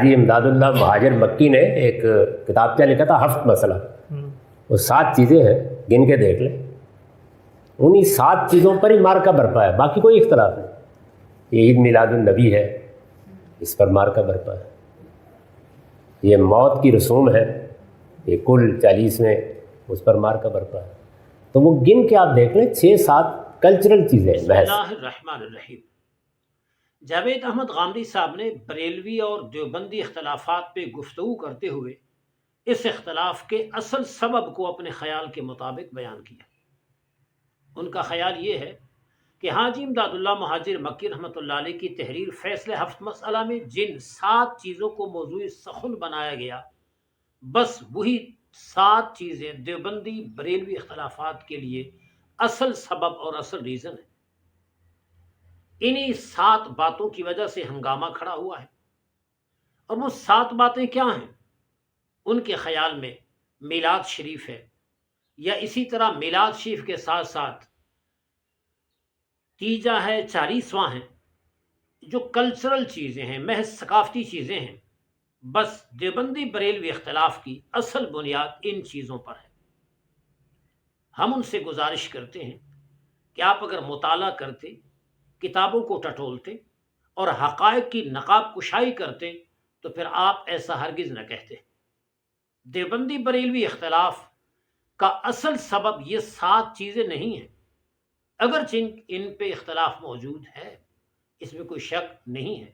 حاجی امداد اللہ مہاجر مکی نے ایک کتابچہ لکھا تھا ہفت مسئلہ، وہ 7 چیزیں ہیں، گن کے دیکھ لیں، انہی 7 چیزوں پر ہی مارکا برپا ہے، باقی کوئی اختلاف نہیں۔ یہ عید میلاد النبی ہے، اس پر مارکا برپا ہے، یہ موت کی رسوم ہے، یہ کل 40 میں اس پر مارکا برپا ہے۔ تو وہ گن کے آپ دیکھ لیں، 6-7 کلچرل چیزیں ہیں بسم محض۔ اللہ الرحمن الرحیم۔ جاوید احمد غامدی صاحب نے بریلوی اور دیوبندی اختلافات پہ گفتگو کرتے ہوئے اس اختلاف کے اصل سبب کو اپنے خیال کے مطابق بیان کیا۔ ان کا خیال یہ ہے کہ حاجی امداد اللہ مہاجر مکی رحمۃ اللہ علیہ کی تحریر فیصلے ہفت مسئلہ میں جن 7 چیزوں کو موضوع سخن بنایا گیا، بس وہی 7 چیزیں دیوبندی بریلوی اختلافات کے لیے اصل سبب اور اصل ریزن ہے۔ انہی 7 باتوں کی وجہ سے ہنگامہ کھڑا ہوا ہے، اور وہ 7 باتیں کیا ہیں؟ ان کے خیال میں میلاد شریف ہے، یا اسی طرح میلاد شریف کے ساتھ ساتھ تیجا ہے، 40واں ہیں، جو کلچرل چیزیں ہیں، محض ثقافتی چیزیں ہیں۔ بس دیوبندی بریلوی اختلاف کی اصل بنیاد ان چیزوں پر ہے۔ ہم ان سے گزارش کرتے ہیں کہ آپ اگر مطالعہ کرتے، کتابوں کو ٹٹولتے اور حقائق کی نقاب کشائی کرتے تو پھر آپ ایسا ہرگز نہ کہتے۔ دیوبندی بریلوی اختلاف کا اصل سبب یہ 7 چیزیں نہیں ہیں، اگرچہ ان پہ اختلاف موجود ہے، اس میں کوئی شک نہیں ہے،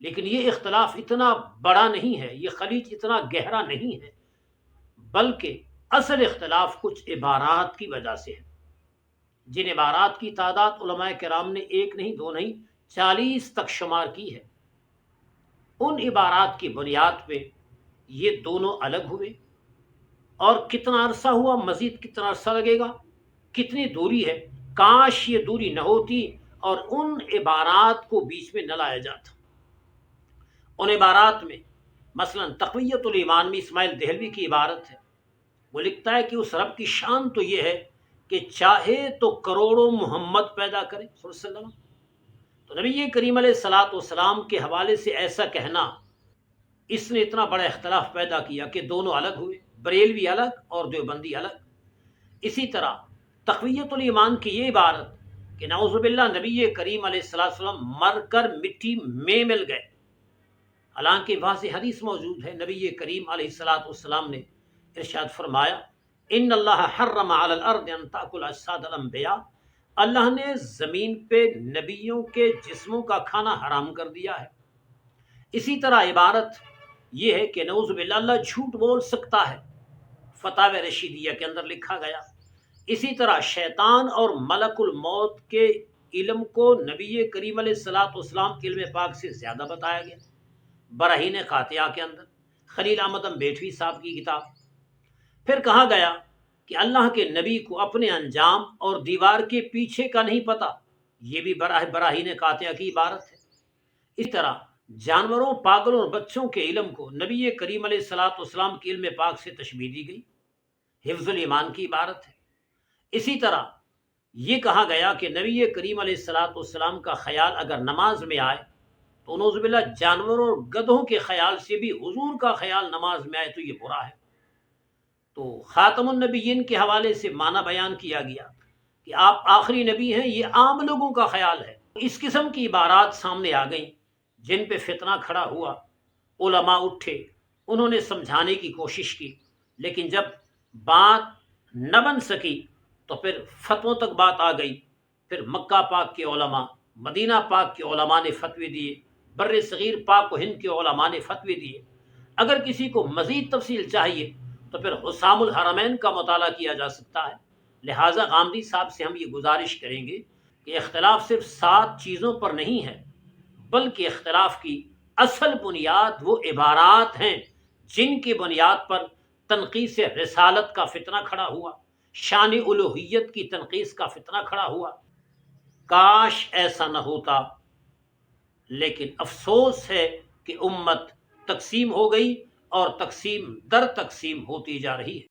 لیکن یہ اختلاف اتنا بڑا نہیں ہے، یہ خلیج اتنا گہرا نہیں ہے، بلکہ اصل اختلاف کچھ عبارات کی وجہ سے ہے، جن عبارات کی تعداد علماء کرام نے 1 نہیں 2 نہیں 40 تک شمار کی ہے۔ ان عبارات کی بنیاد پہ یہ دونوں الگ ہوئے، اور کتنا عرصہ ہوا، مزید کتنا عرصہ لگے گا، کتنی دوری ہے، کاش یہ دوری نہ ہوتی اور ان عبارات کو بیچ میں نہ لایا جاتا۔ ان عبارات میں مثلا تقویت الایمان میں اسماعیل دہلوی کی عبارت ہے، وہ لکھتا ہے کہ اس رب کی شان تو یہ ہے کہ چاہے تو کروڑوں محمد پیدا کرے صلی اللہ علیہ وسلم۔ تو نبی کریم علیہ الصلوۃ والسلام کے حوالے سے ایسا کہنا، اس نے اتنا بڑا اختلاف پیدا کیا کہ دونوں الگ ہوئے، بریلوی الگ اور دیوبندی الگ۔ اسی طرح تقویت الایمان کی یہ عبارت کہ نعوذ باللہ نبی کریم علیہ السلام مر کر مٹی میں مل گئے، حالانکہ واضح حدیث موجود ہے، نبی کریم علیہ السلام نے ارشاد فرمایا ان اللہ حرم علی الارض ان تاکل اجساد الانبیاء، اللہ نے زمین پہ نبیوں کے جسموں کا کھانا حرام کر دیا ہے۔ اسی طرح عبارت یہ ہے کہ نعوذ باللہ اللہ جھوٹ بول سکتا ہے، فتاوی رشیدیہ کے اندر لکھا گیا۔ اسی طرح شیطان اور ملک الموت کے علم کو نبی کریم علیہ السلام کے علم پاک سے زیادہ بتایا گیا، براہین قاطعہ کے اندر، خلیل احمد بیٹوی صاحب کی کتاب۔ پھر کہا گیا کہ اللہ کے نبی کو اپنے انجام اور دیوار کے پیچھے کا نہیں پتا، یہ بھی براہین قاطعہ کی عبارت ہے۔ اس طرح جانوروں، پاگلوں اور بچوں کے علم کو نبی کریم علیہ السلام کے علم پاک سے تشبیہ دی گئی، حفظ الایمان کی عبارت ہے۔ اسی طرح یہ کہا گیا کہ نبی کریم علیہ السلام کا خیال اگر نماز میں آئے تو نعوذ باللہ جانوروں اور گدھوں کے خیال سے بھی حضور کا خیال نماز میں آئے تو یہ برا ہے۔ تو خاتم النبیین کے حوالے سے معنی بیان کیا گیا کہ آپ آخری نبی ہیں، یہ عام لوگوں کا خیال ہے۔ اس قسم کی عبارات سامنے آ گئیں جن پہ فتنہ کھڑا ہوا، علماء اٹھے، انہوں نے سمجھانے کی کوشش کی، لیکن جب بات نہ بن سکی تو پھر فتووں تک بات آ گئی۔ پھر مکہ پاک کے علماء، مدینہ پاک کے علماء نے فتوی دیے، بر صغیر پاک و ہند کے علماء نے فتوی دیے۔ اگر کسی کو مزید تفصیل چاہیے تو پھر حسام الحرمین کا مطالعہ کیا جا سکتا ہے۔ لہٰذا غامدی صاحب سے ہم یہ گزارش کریں گے کہ اختلاف صرف 7 چیزوں پر نہیں ہے، بلکہ اختلاف کی اصل بنیاد وہ عبارات ہیں جن کی بنیاد پر تنقیص رسالت کا فتنہ کھڑا ہوا، شان الوہیت کی تنقیص کا فتنہ کھڑا ہوا۔ کاش ایسا نہ ہوتا، لیکن افسوس ہے کہ امت تقسیم ہو گئی اور تقسیم در تقسیم ہوتی جا رہی ہے۔